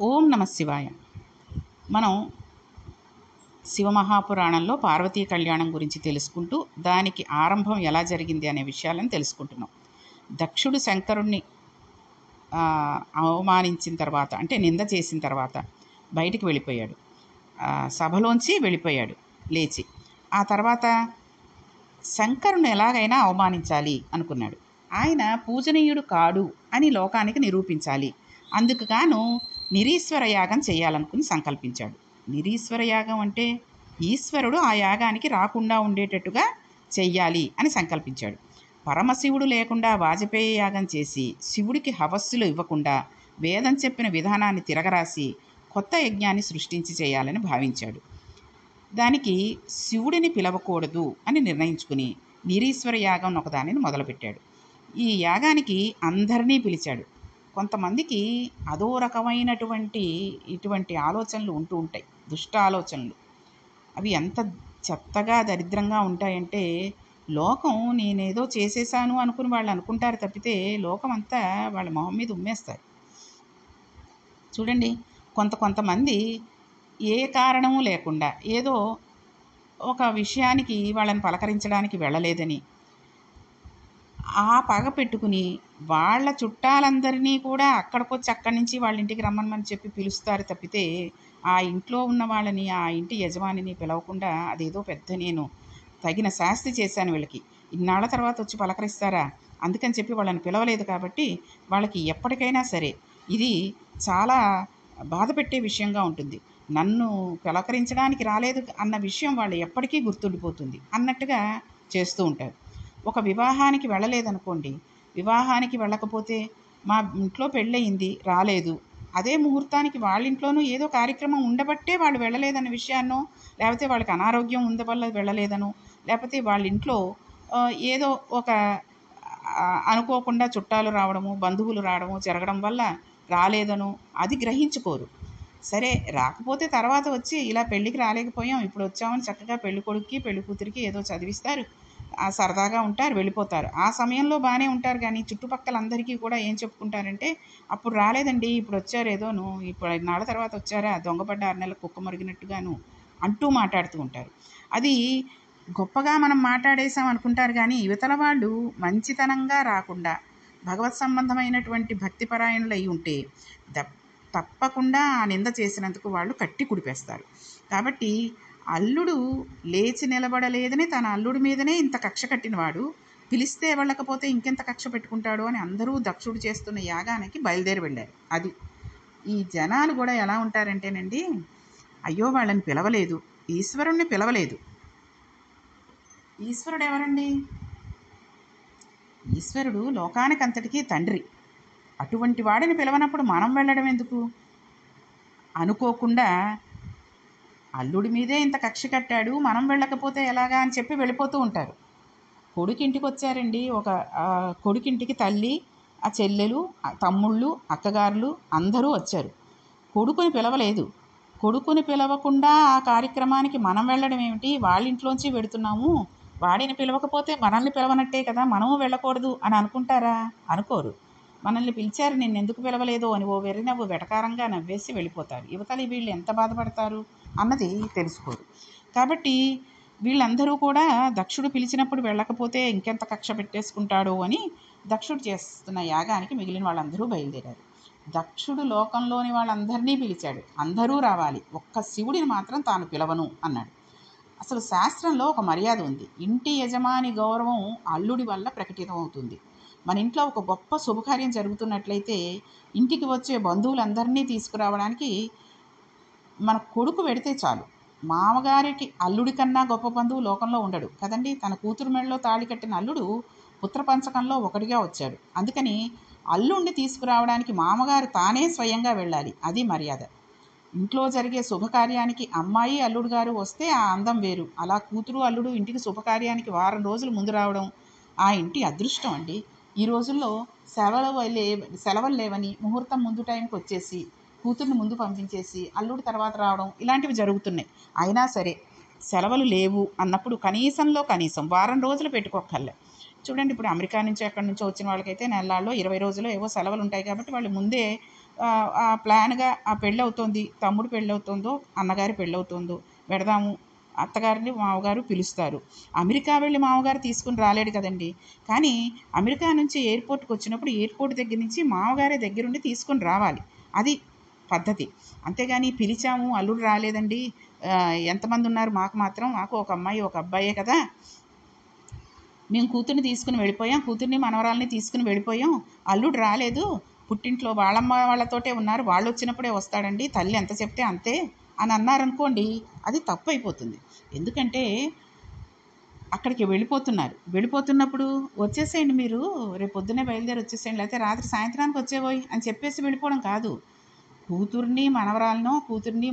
ఓం నమ శివాయ. మనం శివమహాపురాణంలో పార్వతీ కళ్యాణం గురించి తెలుసుకుంటూ దానికి ఆరంభం ఎలా జరిగింది అనే విషయాలను తెలుసుకుంటున్నాం. దక్షుడు శంకరుణ్ణి అవమానించిన తర్వాత, అంటే నింద చేసిన తర్వాత బయటికి వెళ్ళిపోయాడు. సభలోంచి వెళ్ళిపోయాడు లేచి. ఆ తర్వాత శంకరుని ఎలాగైనా అవమానించాలి అనుకున్నాడు. ఆయన పూజనీయుడు కాడు అని లోకానికి నిరూపించాలి. అందుకు గాను నిరీశ్వర యాగం చేయాలనుకుని సంకల్పించాడు. నిరీశ్వర యాగం అంటే ఈశ్వరుడు ఆ యాగానికి రాకుండా ఉండేటట్టుగా చెయ్యాలి అని సంకల్పించాడు. పరమశివుడు లేకుండా వాజపేయి యాగం చేసి శివుడికి హవస్సులు ఇవ్వకుండా వేదం చెప్పిన విధానాన్ని తిరగరాసి కొత్త యజ్ఞాన్ని సృష్టించి చేయాలని భావించాడు. దానికి శివుడిని పిలవకూడదు అని నిర్ణయించుకుని నిరీశ్వర యాగం ఒకదానిని మొదలుపెట్టాడు. ఈ యాగానికి అందరినీ పిలిచాడు. కొంతమందికి అదో రకమైనటువంటి ఇటువంటి ఆలోచనలు ఉంటూ ఉంటాయి, దుష్ట ఆలోచనలు. అవి ఎంత చెత్తగా దరిద్రంగా ఉంటాయంటే, లోకం నేనేదో చేసేసాను అనుకుని వాళ్ళు అనుకుంటారు తప్పితే లోకం అంతా వాళ్ళ మొహం మీద ఉమ్మేస్తారు. చూడండి, కొంతమంది ఏ కారణము లేకుండా ఏదో ఒక విషయానికి వాళ్ళని పలకరించడానికి వెళ్ళలేదని ఆ పగ పెట్టుకుని వాళ్ళ చుట్టాలందరినీ కూడా అక్కడికొచ్చి అక్కడి నుంచి వాళ్ళ ఇంటికి రమ్మని చెప్పి పిలుస్తారు తప్పితే ఆ ఇంట్లో ఉన్న వాళ్ళని, ఆ ఇంటి యజమానిని పిలవకుండా అదేదో పెద్ద నేను తగిన శాస్తి చేశాను వీళ్ళకి, ఇన్నాళ్ళ తర్వాత వచ్చి పలకరిస్తారా, అందుకని చెప్పి వాళ్ళని పిలవలేదు కాబట్టి వాళ్ళకి ఎప్పటికైనా సరే ఇది చాలా బాధ పెట్టే విషయంగా ఉంటుంది. నన్ను పలకరించడానికి రాలేదు అన్న విషయం వాళ్ళు ఎప్పటికీ గుర్తుండిపోతుంది అన్నట్టుగా చేస్తూ ఉంటారు. ఒక వివాహానికి వెళ్ళలేదనుకోండి, వివాహానికి వెళ్ళకపోతే మా ఇంట్లో పెళ్ళయింది రాలేదు, అదే ముహూర్తానికి వాళ్ళ ఇంట్లోనూ ఏదో కార్యక్రమం ఉండబట్టే వాళ్ళు వెళ్ళలేదన్న విషయాన్నో, లేకపోతే వాళ్ళకి అనారోగ్యం ఉంద వల్ల వెళ్ళలేదనో, లేకపోతే వాళ్ళ ఇంట్లో ఏదో ఒక అనుకోకుండా చుట్టాలు రావడము, బంధువులు రావడము జరగడం వల్ల రాలేదనో అది గ్రహించుకోరు. సరే రాకపోతే తర్వాత వచ్చి ఇలా పెళ్ళికి రాలేకపోయాం, ఇప్పుడు వచ్చామని చక్కగా పెళ్ళి కొడుక్కి పెళ్ళి కూతురికి ఏదో చదివిస్తారు, సరదాగా ఉంటారు, వెళ్ళిపోతారు. ఆ సమయంలో బాగానే ఉంటారు, కానీ చుట్టుపక్కల అందరికీ కూడా ఏం చెప్పుకుంటారంటే, అప్పుడు రాలేదండి ఇప్పుడు వచ్చారు ఏదోను, ఇప్పుడు 5 నాళ్ళ తర్వాత వచ్చారా, దొంగపడ్డ 6 నెలల కుక్క మరిగినట్టుగాను అంటూ మాట్లాడుతూ ఉంటారు. అది గొప్పగా మనం మాట్లాడేసాం అనుకుంటారు, కానీ యువతల వాళ్ళు మంచితనంగా రాకుండా భగవత్ సంబంధమైనటువంటి భక్తిపరాయణులు అయి ఉంటే తప్పకుండా ఆ నింద చేసినందుకు వాళ్ళు కట్టి కుడిపేస్తారు. కాబట్టి అల్లుడు లేచి నిలబడలేదని తన అల్లుడి మీదనే ఇంత కక్ష కట్టినవాడు పిలిస్తే వెళ్ళకపోతే ఇంకెంత కక్ష పెట్టుకుంటాడు అని అందరూ దక్షుడు చేస్తున్న యాగానికి బయలుదేరి వెళ్ళారు. అది ఈ జనాలు కూడా ఎలా ఉంటారంటేనండి, అయ్యో వాళ్ళని పిలవలేదు, ఈశ్వరుణ్ణి పిలవలేదు. ఈశ్వరుడు ఎవరండి? ఈశ్వరుడు లోకానికి అంతటికీ తండ్రి. అటువంటి వాడిని పిలవనప్పుడు మనం వెళ్ళడం ఎందుకు? అనుకోకుండా అల్లుడి మీదే ఇంత కక్ష కట్టాడు, మనం వెళ్ళకపోతే ఎలాగా అని చెప్పి వెళ్ళిపోతూ ఉంటారు. కొడుకింటికి వచ్చారండి, ఒక కొడుకింటికి తల్లి, ఆ చెల్లెలు, తమ్ముళ్ళు, అక్కగారులు అందరూ వచ్చారు. కొడుకుని పిలవలేదు. కొడుకుని పిలవకుండా ఆ కార్యక్రమానికి మనం వెళ్ళడం ఏమిటి? వాళ్ళ ఇంట్లోంచి వెడుతున్నాము, వాడిని పిలవకపోతే మనల్ని పిలవనట్టే కదా, మనము వెళ్ళకూడదు అని అనుకుంటారా? అనుకోరు. మనల్ని పిలిచారు, నిన్ను ఎందుకు పిలవలేదో అని ఓ వెర్రినవ్వు వెటకారంగా నవ్వేసి వెళ్ళిపోతారు. యువతలి వీళ్ళు ఎంత బాధపడతారు అన్నది తెలుసుకోరు. కాబట్టి వీళ్ళందరూ కూడా దక్షుడు పిలిచినప్పుడు వెళ్ళకపోతే ఇంకెంత కక్ష పెట్టేసుకుంటాడో అని దక్షుడు చేస్తున్న యాగానికి మిగిలిన వాళ్ళందరూ బయలుదేరారు. దక్షుడు లోకంలోని వాళ్ళందరినీ పిలిచాడు, అందరూ రావాలి, ఒక్క శివుడిని మాత్రం తాను పిలవను అన్నాడు. అసలు శాస్త్రంలో ఒక మర్యాద ఉంది. ఇంటి యజమాని గౌరవం అల్లుడి వల్ల ప్రకటితమవుతుంది. మన ఇంట్లో ఒక గొప్ప శుభకార్యం జరుగుతున్నట్లయితే ఇంటికి వచ్చే బంధువులందరినీ తీసుకురావడానికి మన కొడుకు వెడితే చాలు. మామగారికి అల్లుడి కన్నా గొప్ప బంధువు లోకంలో ఉండడు కదండి. తన కూతురు మెడలో తాళి కట్టిన అల్లుడు పుత్రపంచకంలో ఒకటిగా వచ్చాడు. అందుకని అల్లుడిని తీసుకురావడానికి మామగారు తానే స్వయంగా వెళ్ళాలి, అది మర్యాద. ఇంట్లో జరిగే శుభకార్యానికి అమ్మాయి అల్లుడు గారు వస్తే ఆ అందం వేరు. అలా కూతురు అల్లుడు ఇంటికి శుభకార్యానికి వారం రోజులు ముందు రావడం ఆ ఇంటి అదృష్టం అండి. ఈ రోజుల్లో సెలవులు లేవని ముహూర్తం ముందు టైంకి వచ్చేసి కూతుర్ని ముందు పంపించేసి అల్లుడు తర్వాత రావడం ఇలాంటివి జరుగుతున్నాయి. అయినా సరే సెలవులు లేవు అన్నప్పుడు కనీసంలో కనీసం వారం రోజులు పెట్టుకోక్కర్లే, చూడండి, ఇప్పుడు అమెరికా నుంచి ఎక్కడి నుంచో వచ్చిన వాళ్ళకైతే నెలల్లో 20 రోజులు ఏవో సెలవులు ఉంటాయి కాబట్టి వాళ్ళు ముందే ఆ ప్లాన్గా ఆ పెళ్ళవుతోంది, తమ్ముడు పెళ్ళవుతుందో అన్నగారి పెళ్ళవుతుందో వెడదాము, అత్తగారిని మామగారు పిలుస్తారు. అమెరికా వెళ్ళి మామగారు తీసుకుని రాలేడు కదండి. కానీ అమెరికా నుంచి ఎయిర్పోర్ట్కి వచ్చినప్పుడు ఎయిర్పోర్ట్ దగ్గర నుంచి మామగారే దగ్గరుండి తీసుకొని రావాలి. అది పద్ధతి. అంతేగాని పిలిచాము అల్లుడు రాలేదండి, ఎంతమంది ఉన్నారు మాకు ఒక అమ్మాయి ఒక అబ్బాయే కదా, మేము కూతుర్ని తీసుకుని వెళ్ళిపోయాం, కూతుర్ని మనవరాల్ని తీసుకుని వెళ్ళిపోయాం, అల్లుడు రాలేదు, పుట్టింట్లో వాళ్ళమ్మ వాళ్ళతోటే ఉన్నారు, వాళ్ళు వచ్చినప్పుడే వస్తాడండి, తల్లి ఎంత చెప్తే అంతే అని అన్నారనుకోండి, అది తప్పు అయిపోతుంది. ఎందుకంటే అక్కడికి వెళ్ళిపోతున్నప్పుడు వచ్చేసేయండి మీరు, రేపు పొద్దున్నే బయలుదేరి వచ్చేసేయండి, లేకపోతే రాత్రి సాయంత్రానికి వచ్చేవోయ్ అని చెప్పేసి వెళ్ళిపోవడం కాదు. కూతుర్ని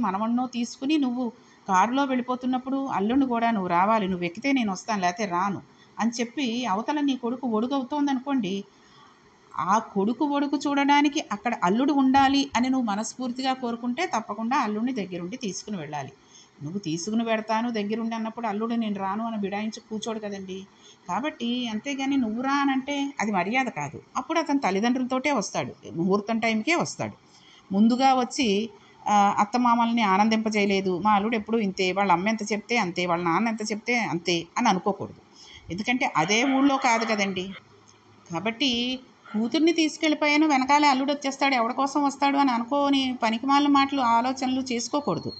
మనవడినో తీసుకుని నువ్వు కారులో వెళ్ళిపోతున్నప్పుడు అల్లుడిని కూడా నువ్వు రావాలి, నువ్వు ఎక్కితే నేను వస్తాను, లేకపోతే రాను అని చెప్పి అవతల నీ కొడుకు ఒడుగవుతోందనుకోండి, ఆ కొడుకు ఒడుకు చూడడానికి అక్కడ అల్లుడు ఉండాలి అని నువ్వు మనస్ఫూర్తిగా కోరుకుంటే తప్పకుండా అల్లుడిని దగ్గరుండి తీసుకుని వెళ్ళాలి. నువ్వు తీసుకుని వెడతాను దగ్గరుండి అన్నప్పుడు అల్లుడు నేను రాను అని బిడాయించి కూర్చోడు కదండి. కాబట్టి అంతేగాని నువ్వు రా అనంటే అది మర్యాద కాదు. అప్పుడు అతని తల్లిదండ్రులతోటే వస్తాడు, ముహూర్తం టైంకే వస్తాడు. ముందుగా వచ్చి అత్తమామల్ని ఆనందింపజేయలేదు, మా అల్లుడు ఎప్పుడు ఇంతే, వాళ్ళ అమ్మ ఎంత చెప్తే అంతే, వాళ్ళ నాన్న ఎంత చెప్తే అంతే అని అనుకోకూడదు. ఎందుకంటే అదే ఊళ్ళో కాదు కదండి. కాబట్టి కూతుర్ని తీసుకెళ్ళిపోయాను వెనకాలే అల్లుడు వచ్చేస్తాడు, ఎవరి కోసం వస్తాడు అని అనుకోని పనికిమాలిన మాటలు ఆలోచనలు చేసుకోకూడదు.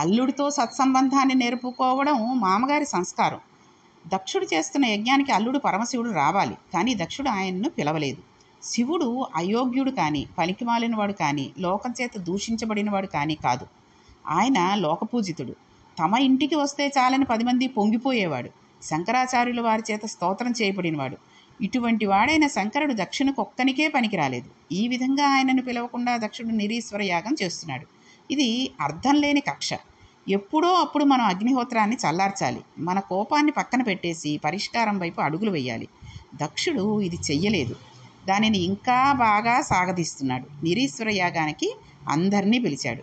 అల్లుడితో సత్సంబంధాన్ని నేర్పుకోవడం మామగారి సంస్కారం. దక్షుడు చేస్తున్న యజ్ఞానికి అల్లుడు పరమశివుడు రావాలి, కానీ దక్షుడు ఆయన్ను పిలవలేదు. శివుడు అయోగ్యుడు కానీ, పనికిమాలినవాడు కానీ, లోకం చేత దూషించబడినవాడు కానీ కాదు. ఆయన లోకపూజితుడు. తమ ఇంటికి వస్తే చాలని 10 మంది పొంగిపోయేవాడు. శంకరాచార్యుల వారి చేత స్తోత్రం చేయబడినవాడు. ఇటువంటి వాడైన శంకరుడు దక్షునికొక్కనికే పనికిరాలేదు. ఈ విధంగా ఆయనను పిలవకుండా దక్షుడు నిరీశ్వర యాగం చేస్తున్నాడు. ఇది అర్థం లేని కక్ష. ఎప్పుడో అప్పుడు మనం అగ్నిహోత్రాన్ని చల్లార్చాలి, మన కోపాన్ని పక్కన పెట్టేసి పరిష్కారం వైపు అడుగులు వేయాలి. దక్షుడు ఇది చెయ్యలేదు, దానిని ఇంకా బాగా సాగదీస్తున్నాడు. నిరీశ్వర యాగానికి అందరినీ పిలిచాడు.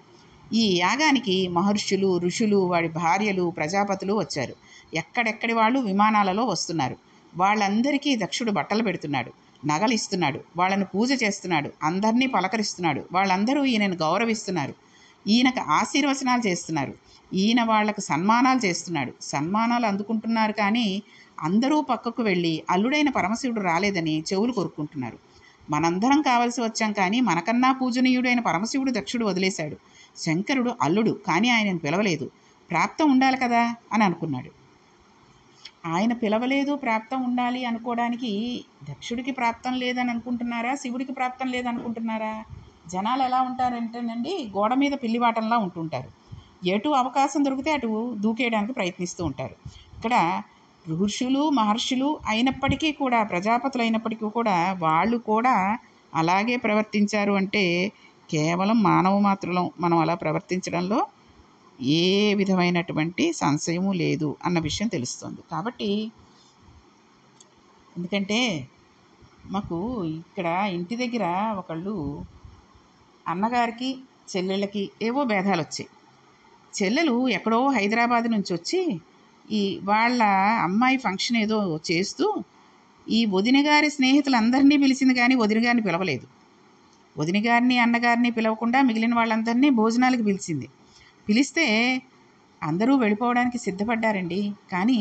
ఈ యాగానికి మహర్షులు, ఋషులు, వాడి భార్యలు, ప్రజాపతులు వచ్చారు. ఎక్కడెక్కడి వాళ్ళు విమానాలలో వస్తున్నారు. వాళ్ళందరికీ దక్షుడు బట్టలు పెడుతున్నాడు, నగలు ఇస్తున్నాడు, వాళ్ళను పూజ చేస్తున్నాడు, అందరినీ పలకరిస్తున్నాడు. వాళ్ళందరూ ఈయనను గౌరవిస్తున్నారు, ఈయనకు ఆశీర్వచనాలు చేస్తున్నారు, ఈయన వాళ్లకు సన్మానాలు చేస్తున్నాడు. సన్మానాలు అందుకుంటున్నారు, కానీ అందరూ పక్కకు వెళ్ళి అల్లుడైన పరమశివుడు రాలేదని చెవులు కొరుక్కుంటున్నారు. మనందరం కావలసి వచ్చాం, కానీ మనకన్నా పూజనీయుడైన పరమశివుడు దక్షుడు వదిలేశాడు. శంకరుడు అల్లుడు, కానీ ఆయనను పిలవలేదు, ప్రాప్తం ఉండాలి కదా అని అనుకున్నాడు. ఆయన పిలవలేదు, ప్రాప్తం ఉండాలి అనుకోవడానికి దక్షుడికి ప్రాప్తం లేదని అనుకుంటున్నారా, శివుడికి ప్రాప్తం లేదనుకుంటున్నారా? జనాలు ఎలా ఉంటారంటేనండి, గోడ మీద పిల్లివాటంలా ఉంటుంటారు. ఎటు అవకాశం దొరికితే అటు దూకేయడానికి ప్రయత్నిస్తూ ఉంటారు. ఇక్కడ ఋషులు, మహర్షులు అయినప్పటికీ కూడా, ప్రజాపతులు అయినప్పటికీ కూడా వాళ్ళు కూడా అలాగే ప్రవర్తించారు అంటే కేవలం మానవ మాత్రులం మనం అలా ప్రవర్తించడంలో ఏ విధమైనటువంటి సంశయము లేదు అన్న విషయం తెలుస్తుంది. కాబట్టి ఎందుకంటే మాకు ఇక్కడ ఇంటి దగ్గర ఒకళ్ళు అన్నగారికి చెల్లెళ్ళకి ఏవో భేదాలు వచ్చాయి. చెల్లెలు ఎక్కడో హైదరాబాద్ నుంచి వచ్చి ఈ వాళ్ళ అమ్మాయి ఫంక్షన్ ఏదో చేస్తూ ఈ వదిన గారి స్నేహితులందరినీ పిలిచింది, కానీ వదిన గారిని పిలవలేదు. వదిన గారిని అన్నగారిని పిలవకుండా మిగిలిన వాళ్ళందరినీ భోజనాలకు పిలిచింది. పిలిస్తే అందరూ వెళ్ళిపోవడానికి సిద్ధపడ్డారండి. కానీ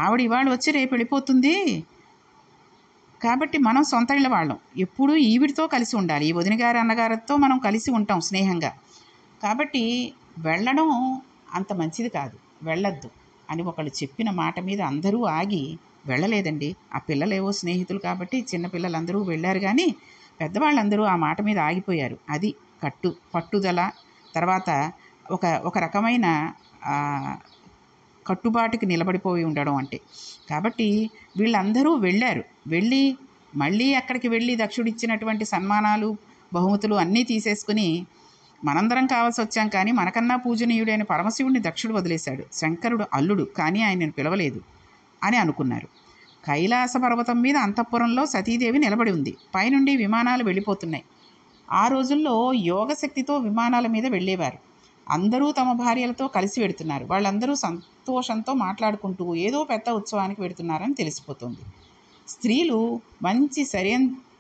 ఆవిడ ఇవాళ వచ్చి రేపు వెళ్ళిపోతుంది కాబట్టి మనం సొంత ఇళ్ళ వాళ్ళం, ఎప్పుడూ ఈవిడితో కలిసి ఉండాలి, ఈ వదిన గారి అన్నగారితో మనం కలిసి ఉంటాం స్నేహంగా, కాబట్టి వెళ్ళడం అంత మంచిది కాదు, వెళ్ళొద్దు అని ఒకళ్ళు చెప్పిన మాట మీద అందరూ ఆగి వెళ్ళలేదండి. ఆ పిల్లలేవో స్నేహితులు కాబట్టి చిన్నపిల్లలందరూ వెళ్ళారు, కానీ పెద్దవాళ్ళందరూ ఆ మాట మీద ఆగిపోయారు. అది పట్టుదల, తర్వాత ఒక రకమైన కట్టుబాటుకి నిలబడిపోయి ఉండడం అంటే. కాబట్టి వీళ్ళందరూ వెళ్ళి మళ్ళీ అక్కడికి వెళ్ళి దక్షుడిచ్చినటువంటి సన్మానాలు, బహుమతులు అన్నీ తీసేసుకుని మనందరం కావాల్సి వచ్చాం, కానీ మనకన్నా పూజనీయుడైన పరమశివుడిని దక్షుడు వదిలేశాడు, శంకరుడు అల్లుడు, కానీ ఆయనను పిలవలేదు అని అనుకున్నారు. కైలాస పర్వతం మీద అంతఃపురంలో సతీదేవి నిలబడి ఉంది. పైనుండి విమానాలు వెళ్ళిపోతున్నాయి. ఆ రోజుల్లో యోగశక్తితో విమానాల మీద వెళ్ళేవారు. అందరూ తమ భార్యలతో కలిసి వెడుతున్నారు. వాళ్ళందరూ సంతోషంతో మాట్లాడుకుంటూ ఏదో పెద్ద ఉత్సవానికి వెడుతున్నారని తెలిసిపోతుంది. స్త్రీలు మంచి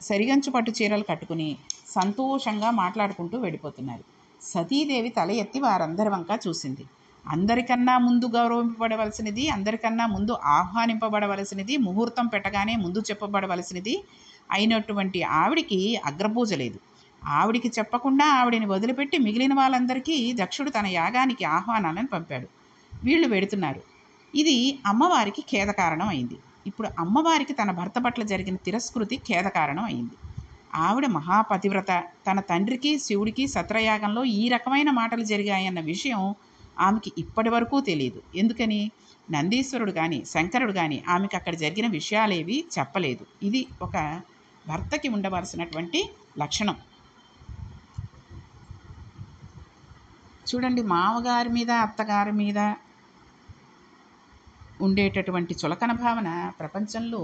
సరిగంచు పట్టు చీరలు కట్టుకుని సంతోషంగా మాట్లాడుకుంటూ వెళ్ళిపోతున్నారు. సతీదేవి తల ఎత్తి వారందరి వంక చూసింది. అందరికన్నా ముందు గౌరవింపబడవలసినది, అందరికన్నా ముందు ఆహ్వానింపబడవలసినది, ముహూర్తం పెట్టగానే ముందు చెప్పబడవలసినది అయినటువంటి ఆవిడికి అగ్రపూజ లేదు. ఆవిడికి చెప్పకుండా ఆవిడిని వదిలిపెట్టి మిగిలిన వాళ్ళందరికీ దక్షుడు తన యాగానికి ఆహ్వానాలను పంపాడు. వీళ్ళు వెడుతున్నారు. ఇది అమ్మవారికి ఖేదకారణం అయింది. ఇప్పుడు అమ్మవారికి తన భర్త పట్ల జరిగిన తిరస్కృతి ఖేదకారణం అయింది. ఆవిడ మహాపతివ్రత. తన తండ్రికి శివుడికి సత్రయాగంలో ఈ రకమైన మాటలు జరిగాయన్న విషయం ఆమెకి ఇప్పటి వరకు తెలియదు. ఎందుకని? నందీశ్వరుడు కానీ శంకరుడు కానీ ఆమెకు అక్కడ జరిగిన విషయాలేవి చెప్పలేదు. ఇది ఒక భర్తకి ఉండవలసినటువంటి లక్షణం. చూడండి, మామగారి మీద అత్తగారి మీద ఉండేటటువంటి చులకన భావన ప్రపంచంలో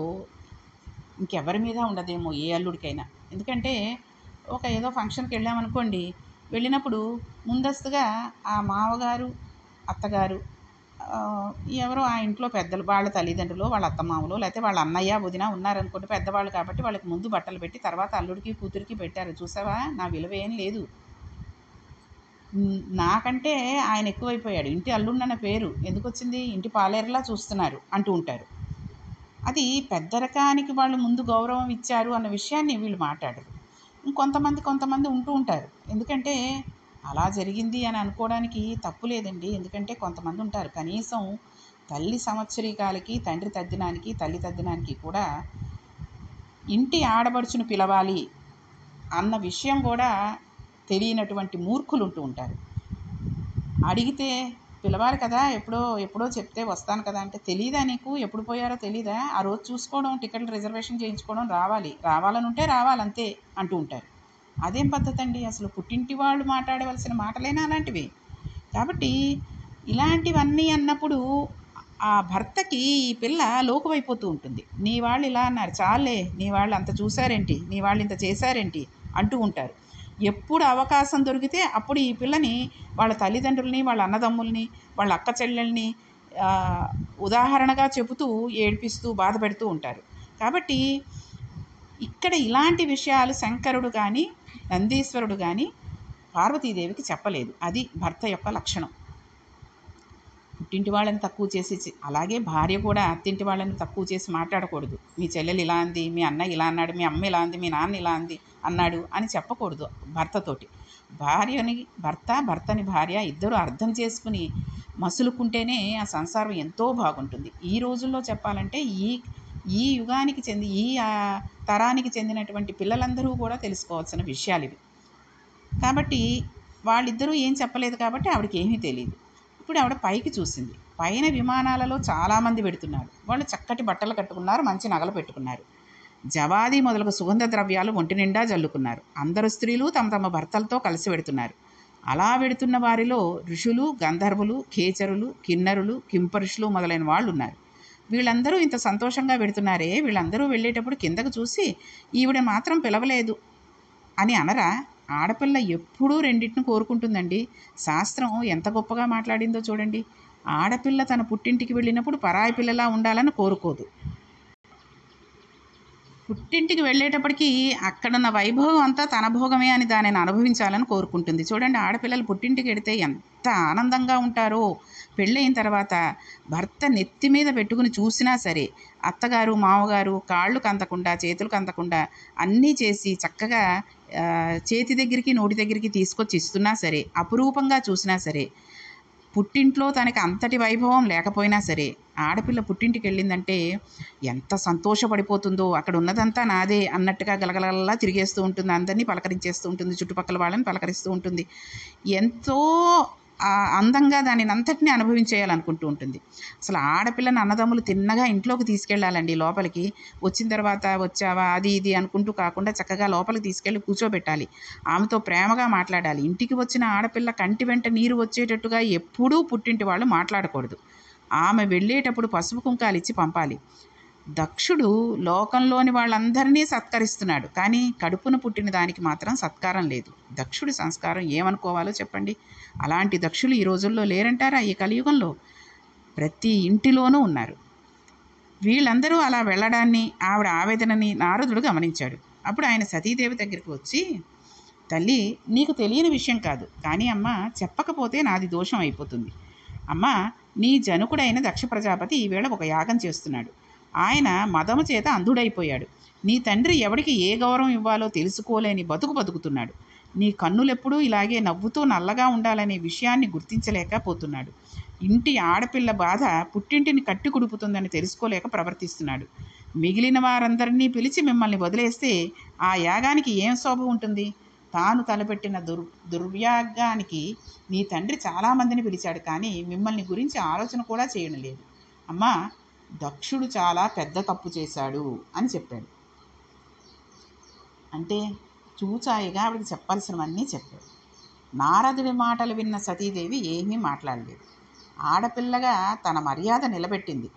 ఇంకెవరి మీద ఉండదేమో, ఏ అల్లుడికైనా. ఎందుకంటే ఏదో ఫంక్షన్కి వెళ్ళామనుకోండి, వెళ్ళినప్పుడు ముందస్తుగా ఆ మామగారు అత్తగారు ఎవరో ఆ ఇంట్లో పెద్దలు, వాళ్ళ తల్లిదండ్రులు, వాళ్ళ అత్తమామలు, లేకపోతే వాళ్ళ అన్నయ్య వదిన ఉన్నారనుకోండి, పెద్దవాళ్ళు కాబట్టి వాళ్ళకి ముందు బట్టలు పెట్టి తర్వాత అల్లుడికి కూతురికి పెట్టారు. చూసావా, నా విలువ ఏం లేదు, నాకంటే ఆయన ఎక్కువైపోయాడు, ఇంటి అల్లుండన్న పేరు ఎందుకు వచ్చింది, ఇంటి పాలేరులా చూస్తున్నారు అంటూ ఉంటారు. అది పెద్దరకానికి వాళ్ళు ముందు గౌరవం ఇచ్చారు అన్న విషయాన్ని వీళ్ళు మాట్లాడరు. కొంతమంది ఉంటూ ఉంటారు. ఎందుకంటే అలా జరిగింది అని అనుకోవడానికి తప్పు లేదండి. ఎందుకంటే కొంతమంది ఉంటారు, కనీసం తల్లి సంవత్సరీకాలకి, తండ్రి తద్దినానికి, తల్లి తద్దినానికి కూడా ఇంటి ఆడబడుచును పిలవాలి అన్న విషయం కూడా తెలియనటువంటి మూర్ఖులు ఉంటూ ఉంటారు. అడిగితే పిలవాలి కదా, ఎప్పుడో చెప్తే వస్తాను కదా అంటే, తెలీదా నీకు, ఎప్పుడు పోయారో తెలీదా, ఆ రోజు చూసుకోవడం, టికెట్లు రిజర్వేషన్ చేయించుకోవడం, రావాలని ఉంటే రావాలంతే అంటూ ఉంటారు. అదేం పద్ధతి అండి? అసలు పుట్టింటి వాళ్ళు మాట్లాడవలసిన మాటలేనా అలాంటివి? కాబట్టి ఇలాంటివన్నీ అన్నప్పుడు ఆ భర్తకి ఈ పిల్ల లోకువైపోతూ ఉంటుంది. నీ వాళ్ళు ఇలా అన్నారు, చాలే, నీ వాళ్ళు అంత చూశారేంటి, నీ వాళ్ళు ఇంత చేశారేంటి అంటూ ఉంటారు. ఎప్పుడు అవకాశం దొరికితే అప్పుడు ఈ పిల్లని వాళ్ళ తల్లిదండ్రులని, వాళ్ళ అన్నదమ్ముల్ని, వాళ్ళ అక్క చెల్లెల్ని ఉదాహరణగా చెబుతూ ఏడిపిస్తూ బాధ పెడుతూ ఉంటారు. కాబట్టి ఇక్కడ ఇలాంటి విషయాలు శంకరుడు కానీ నందీశ్వరుడు కానీ పార్వతీదేవికి చెప్పలేదు. అది భర్త యొక్క లక్షణం. పుట్టింటి వాళ్ళని తక్కువ చేసి, అలాగే భార్య కూడా అత్తింటి వాళ్ళని తక్కువ చేసి మాట్లాడకూడదు. మీ చెల్లెలు ఇలా అంది, మీ అన్న ఇలా అన్నాడు, మీ అమ్మ ఇలా అంది, మీ నాన్న ఇలా అంది అన్నాడు అని చెప్పకూడదు భర్తతోటి. భర్తని భార్య ఇద్దరు అర్థం చేసుకుని మసులుకుంటేనే ఆ సంసారం ఎంతో బాగుంటుంది. ఈ రోజుల్లో చెప్పాలంటే ఈ యుగానికి ఈ తరానికి చెందినటువంటి పిల్లలందరూ కూడా తెలుసుకోవాల్సిన విషయాలు ఇవి. కాబట్టి వాళ్ళిద్దరూ ఏం చెప్పలేదు కాబట్టి ఆవిడకి ఏమీ తెలియదు. ఇప్పుడు ఆవిడ పైకి చూసింది. పైన విమానాలలో చాలామంది పెడుతున్నారు. వాళ్ళు చక్కటి బట్టలు కట్టుకున్నారు, మంచి నగలు పెట్టుకున్నారు, జవాది మొదలగు సుగంధ ద్రవ్యాలు ఒంటి నిండా జల్లుకున్నారు. అందరు స్త్రీలు తమ తమ భర్తలతో కలిసి వెడుతున్నారు. అలా వెడుతున్న వారిలో ఋషులు, గంధర్వులు, ఖేచరులు, కిన్నరులు, కింపరుషులు మొదలైన వాళ్ళు ఉన్నారు. వీళ్ళందరూ ఇంత సంతోషంగా వెడుతున్నారే, వీళ్ళందరూ వెళ్ళేటప్పుడు కిందకు చూసి ఈవిడ మాత్రం పిలవలేదు అని అనరా? ఆడపిల్ల ఎప్పుడూ రెండింటిని కోరుకుంటుందండి. శాస్త్రం ఎంత గొప్పగా మాట్లాడిందో చూడండి. ఆడపిల్ల తన పుట్టింటికి వెళ్ళినప్పుడు పరాయి పిల్లలా ఉండాలని కోరుకోదు. పుట్టింటికి వెళ్ళేటప్పటికీ అక్కడున్న వైభవం అంతా తన భోగమే అని దానిని అనుభవించాలని కోరుకుంటుంది. చూడండి, ఆడపిల్లలు పుట్టింటికి వెడితే ఎంత ఆనందంగా ఉంటారో. పెళ్ళయిన తర్వాత భర్త నెత్తి మీద పెట్టుకుని చూసినా సరే, అత్తగారు మామగారు కాళ్ళు కందకుండా, చేతులు కందకుండా అన్నీ చేసి చక్కగా చేతి దగ్గరికి నోటి దగ్గరికి తీసుకొచ్చి ఇస్తున్నా సరే, అపురూపంగా చూసినా సరే, పుట్టింట్లో తనకి అంతటి వైభవం లేకపోయినా సరే, ఆడపిల్ల పుట్టింటికి వెళ్ళిందంటే ఎంత సంతోషపడిపోతుందో. అక్కడ ఉన్నదంతా నాదే అన్నట్టుగా గలగలలా తిరిగేస్తూ ఉంటుంది, అందరినీ పలకరించేస్తూ ఉంటుంది, చుట్టుపక్కల వాళ్ళని పలకరిస్తూ ఉంటుంది. ఎంతో అందంగా దానిని అంతటినీ అనుభవించేయాలనుకుంటూ ఉంటుంది. అసలు ఆడపిల్లని అన్నదమ్ములు తిన్నగా ఇంట్లోకి తీసుకెళ్ళాలండి. లోపలికి వచ్చిన తర్వాత వచ్చావా అది ఇది అనుకుంటూ కాకుండా చక్కగా లోపలికి తీసుకెళ్ళి కూర్చోబెట్టాలి. ఆమెతో ప్రేమగా మాట్లాడాలి. ఇంటికి వచ్చిన ఆడపిల్ల కంటి వెంట నీరు వచ్చేటట్టుగా ఎప్పుడూ పుట్టింటి వాళ్ళు మాట్లాడకూడదు. ఆమె వెళ్ళేటప్పుడు పసుపు కుంకాలు ఇచ్చి పంపాలి. దక్షుడు లోకంలోని వాళ్ళందరినీ సత్కరిస్తున్నాడు, కానీ కడుపున పుట్టిన దానికి మాత్రం సత్కారం లేదు. దక్షుడి సంస్కారం ఏమనుకోవాలో చెప్పండి. అలాంటి దక్షులు ఈ రోజుల్లో లేరంటారా? ఈ కలియుగంలో ప్రతి ఇంటిలోనూ ఉన్నారు. వీళ్ళందరూ అలా వెళ్ళడాన్ని, ఆవిడ ఆవేదనని నారదుడు గమనించాడు. అప్పుడు ఆయన సతీదేవి దగ్గరికి వచ్చి, తల్లి, నీకు తెలియని విషయం కాదు, కానీ అమ్మ చెప్పకపోతే నాది దోషం అయిపోతుంది. అమ్మ, నీ జనకుడైన దక్ష ప్రజాపతి ఈవేళ ఒక యాగం చేస్తున్నాడు. ఆయన మదము చేత అంధుడైపోయాడు. నీ తండ్రి ఎవడికి ఏ గౌరవం ఇవ్వాలో తెలుసుకోలేని బతుకుతున్నాడు. నీ కన్నులెప్పుడూ ఇలాగే నవ్వుతూ నల్లగా ఉండాలనే విషయాన్ని గుర్తించలేకపోతున్నాడు. ఇంటి ఆడపిల్ల బాధ పుట్టింటిని కట్టి కుడుపుతుందని తెలుసుకోలేక ప్రవర్తిస్తున్నాడు. మిగిలిన వారందరినీ పిలిచి మిమ్మల్ని వదిలేస్తే ఆ యాగానికి ఏం శోభ ఉంటుంది? తాను తలపెట్టిన దుర్యాగానికి నీ తండ్రి చాలామందిని పిలిచాడు, కానీ మిమ్మల్ని గురించి ఆలోచన కూడా చేయడం లేదు. అమ్మా, దక్షుడు చాలా పెద్ద తప్పు చేశాడు అని చెప్పాడు. అంటే చూచాయిగా ఆవిడకి చెప్పాల్సినవన్నీ చెప్పాడు. నారదుడి మాటలు విన్న సతీదేవి ఏమీ మాట్లాడలేదు. ఆడపిల్లగా తన మర్యాద నిలబెట్టింది.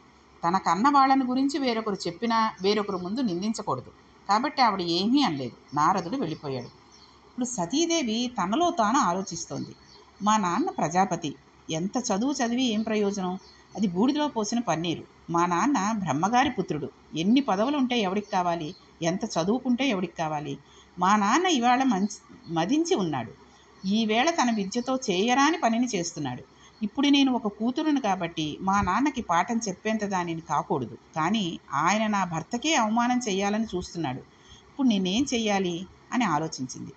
తన కన్న వాళ్ళని గురించి వేరొకరు చెప్పినా వేరొకరు ముందు నిందించకూడదు కాబట్టి ఆవిడ ఏమీ అనలేదు. నారదుడు వెళ్ళిపోయాడు. ఇప్పుడు సతీదేవి తనలో తాను ఆలోచిస్తోంది. మా నాన్న ప్రజాపతి, ఎంత చదువు చదివి ఏం ప్రయోజనం? అది బూడిదలో పోసిన పన్నీరు. మా నాన్న బ్రహ్మగారి పుత్రుడు. ఎన్ని పదవులు ఉంటే ఎవడికి కావాలి? ఎంత చదువుకుంటే ఎవడికి కావాలి? మా నాన్న ఇవాళ మదించి ఉన్నాడు. ఈవేళ తన విద్యతో చేయరాని పనిని చేస్తున్నాడు. ఇప్పుడు నేను ఒక కూతురును కాబట్టి మా నాన్నకి పాఠం చెప్పేంత దానిని కాకూడదు, కానీ ఆయన నా భర్తకే అవమానం చేయాలని చూస్తున్నాడు. ఇప్పుడు నేనేం చెయ్యాలి అని ఆలోచించింది.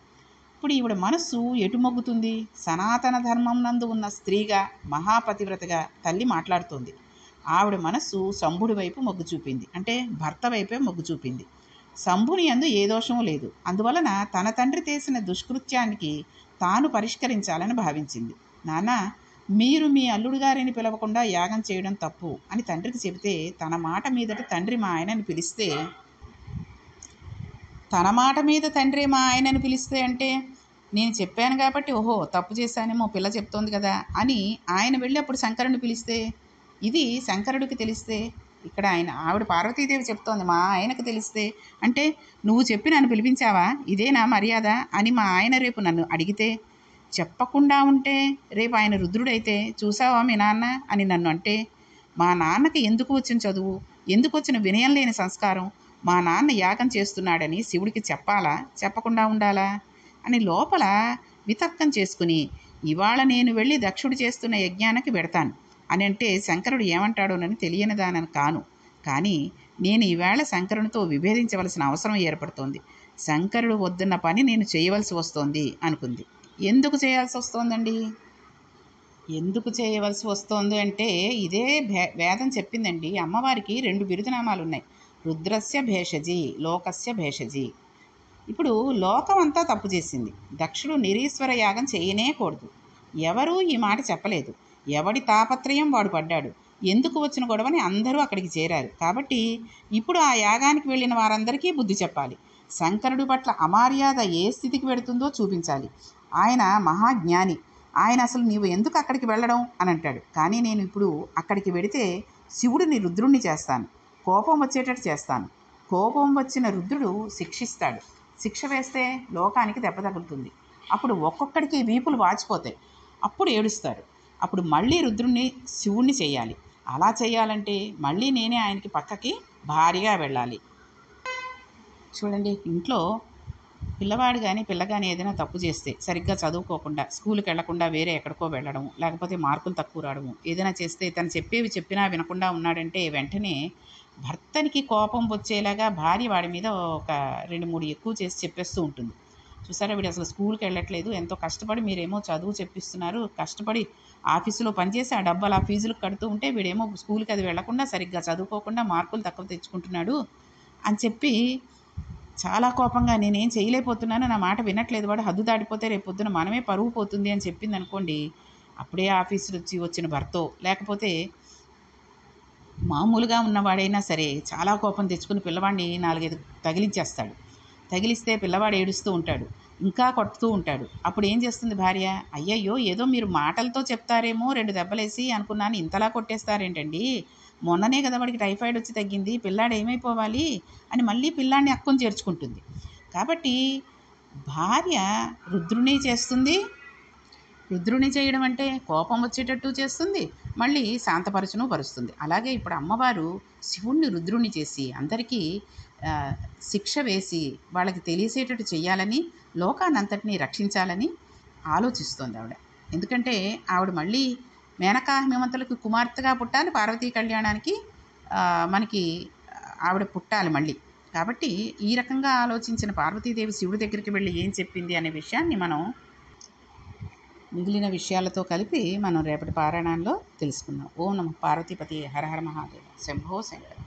ఇప్పుడు ఈవిడ మనస్సు ఎటు మొగ్గుతుంది? సనాతన ధర్మం నందు ఉన్న స్త్రీగా, మహాపతివ్రతగా తల్లి మాట్లాడుతోంది. ఆవిడ మనస్సు శంభుడి వైపు మొగ్గు చూపింది, అంటే భర్త వైపే మొగ్గు చూపింది. శంభుని యందు ఏ దోషము లేదు. అందువలన తన తండ్రి చేసిన దుష్కృత్యానికి తాను పరిష్కరించాలని భావించింది. నాన్న, మీరు మీ అల్లుడు గారిని పిలవకుండా యాగం చేయడం తప్పు అని తండ్రికి చెబితే, తన మాట మీదట తండ్రి మా ఆయనని పిలిస్తే అంటే నేను చెప్పాను కాబట్టి ఓహో తప్పు చేశానేమో పిల్ల చెప్తోంది కదా అని ఆయన వెళ్ళి అప్పుడు శంకరుడిని పిలిస్తే, ఇది శంకరుడికి తెలిస్తే, ఇక్కడ ఆవిడ పార్వతీదేవి చెప్తోంది మా ఆయనకు తెలిస్తే, అంటే నువ్వు చెప్పి నన్ను పిలిపించావా, ఇదేనా మర్యాద అని మా ఆయన రేపు నన్ను అడిగితే, చెప్పకుండా ఉంటే రేపు ఆయన రుద్రుడైతే చూసావా మీ నాన్న అని నన్ను అంటే, మా నాన్నకి ఎందుకు వచ్చిన చదువు, ఎందుకు వచ్చిన వినయం లేని సంస్కారం, మా నాన్న యాగం చేస్తున్నాడని శివుడికి చెప్పాలా, చెప్పకుండా ఉండాలా అని లోపల వితర్కం చేసుకుని, ఇవాళ నేను వెళ్ళి దక్షుడు చేస్తున్న యజ్ఞానికి పెడతాను అని అంటే శంకరుడు ఏమంటాడోనని తెలియనిదానని కాను, కానీ నేను ఈవేళ శంకరునితో విభేదించవలసిన అవసరం ఏర్పడుతోంది. శంకరుడు వద్దున్న పని నేను చేయవలసి వస్తోంది అనుకుంది. ఎందుకు చేయాల్సి వస్తోందండి? ఎందుకు చేయవలసి వస్తోంది అంటే ఇదే వేదం చెప్పిందండి. అమ్మవారికి 2 బిరుదునామాలు ఉన్నాయి. రుద్రస్య భేషజి, లోకస్య భేషజి. ఇప్పుడు లోకం అంతా తప్పు చేసింది. దక్షుడు నిరీశ్వర యాగం చేయనేకూడదు. ఎవరూ ఈ మాట చెప్పలేదు. ఎవడి తాపత్రయం వాడు పడ్డాడు. ఎందుకు వచ్చిన గొడవని అందరూ అక్కడికి చేరారు. కాబట్టి ఇప్పుడు ఆ యాగానికి వెళ్ళిన వారందరికీ బుద్ధి చెప్పాలి. శంకరుడి పట్ల అమర్యాద ఏ స్థితికి వెడుతుందో చూపించాలి. ఆయన మహాజ్ఞాని. ఆయన అసలు నీవు ఎందుకు అక్కడికి వెళ్ళడం అని అంటాడు. కానీ నేను ఇప్పుడు అక్కడికి వెడితే శివుడిని రుద్రుణ్ణి చేస్తాను, కోపం వచ్చేటట్టు చేస్తాను. కోపం వచ్చిన రుద్రుడు శిక్షిస్తాడు. శిక్ష వేస్తే లోకానికి దెబ్బ తగులుతుంది. అప్పుడు ఒక్కొక్కడికి వీపులు వాచిపోతాయి. అప్పుడు ఏడుస్తాడు. అప్పుడు మళ్ళీ రుద్రుణ్ణి శివుణ్ణి చేయాలి. అలా చేయాలంటే మళ్ళీ నేనే ఆయనకి పక్కకి భారీగా వెళ్ళాలి. చూడండి, ఇంట్లో పిల్లవాడు కానీ పిల్ల కానీ ఏదైనా తప్పు చేస్తే సరిగ్గా చదువుకోకుండా స్కూల్కి వెళ్లకుండా వేరే ఎక్కడికో వెళ్ళడం, లేకపోతే మార్కులు తక్కువ రావడము, ఏదైనా చేస్తే తను చెప్పేవి చెప్పినా వినకుండా ఉన్నాడంటే వెంటనే భర్తనికి కోపం వచ్చేలాగా భార్య వాడి మీద ఒక 2-3 ఎక్కువ చేసి చెప్పేస్తూ ఉంటుంది. చూసారా, వీడు అసలు స్కూల్కి వెళ్ళట్లేదు, ఎంతో కష్టపడి మీరేమో చదువు చెప్పిస్తున్నారు, కష్టపడి ఆఫీసులో పనిచేసి ఆ డబ్బాలు ఆ ఫీజులకు కడుతూ ఉంటే వీడేమో స్కూల్కి అది వెళ్లకుండా సరిగ్గా చదువుకోకుండా మార్కులు తక్కువ తెచ్చుకుంటున్నాడు అని చెప్పి చాలా కోపంగా నేనేం చేయలేకపోతున్నాను, నా మాట వినట్లేదు, వాడు హద్దు దాటిపోతే రేపు పొద్దున మనమే పరువు పోతుంది అని చెప్పింది అనుకోండి. అప్పుడే ఆఫీసు నుంచి వచ్చిన భర్తో లేకపోతే మామూలుగా ఉన్నవాడైనా సరే చాలా కోపం తెచ్చుకుని పిల్లవాడిని 4-5 తగిలించేస్తాడు. తగిలిస్తే పిల్లవాడు ఏడుస్తూ ఉంటాడు. ఇంకా కొడుతూ ఉంటాడు. అప్పుడు ఏం చేస్తుంది భార్య, అయ్యయ్యో ఏదో మీరు మాటలతో చెప్తారేమో 2 దెబ్బలేసి అనుకున్నాను, ఇంతలా కొట్టేస్తారేంటండి, మొన్ననే కదా వాడికి టైఫాయిడ్ వచ్చి తగ్గింది, పిల్లాడు ఏమైపోవాలి అని మళ్ళీ పిల్లాడిని అక్కున చేర్చుకుంటుంది. కాబట్టి భార్య రుద్రుని చేస్తుంది. రుద్రుని చేయడం అంటే కోపం వచ్చేటట్టు చేస్తుంది, మళ్ళీ శాంతపరచును పరుస్తుంది. అలాగే ఇప్పుడు అమ్మవారు శివుణ్ణి రుద్రుని చేసి అందరికీ ఆ, శిక్ష వేసి వాళ్ళకి తెలిసేటట్టు చేయాలని, లోకానంతటినీ రక్షించాలని ఆలోచిస్తోంది ఆవిడ. ఎందుకంటే ఆవిడ మళ్ళీ మేనకా హిమవంతులకు కుమార్తెగా పుట్టాలి, పార్వతీ కళ్యాణానికి మనకి ఆవిడ పుట్టాలి మళ్ళీ. కాబట్టి ఈ రకంగా ఆలోచించిన పార్వతీదేవి శివుడి దగ్గరికి వెళ్ళి ఏం చెప్పింది అనే విషయాన్ని మనం మిగిలిన విషయాలతో కలిపి మనం రేపటి పారాయణంలో తెలుసుకుందాం. ఓం నమః పార్వతీపతి హర హర మహాదేవ శంభో శంకర.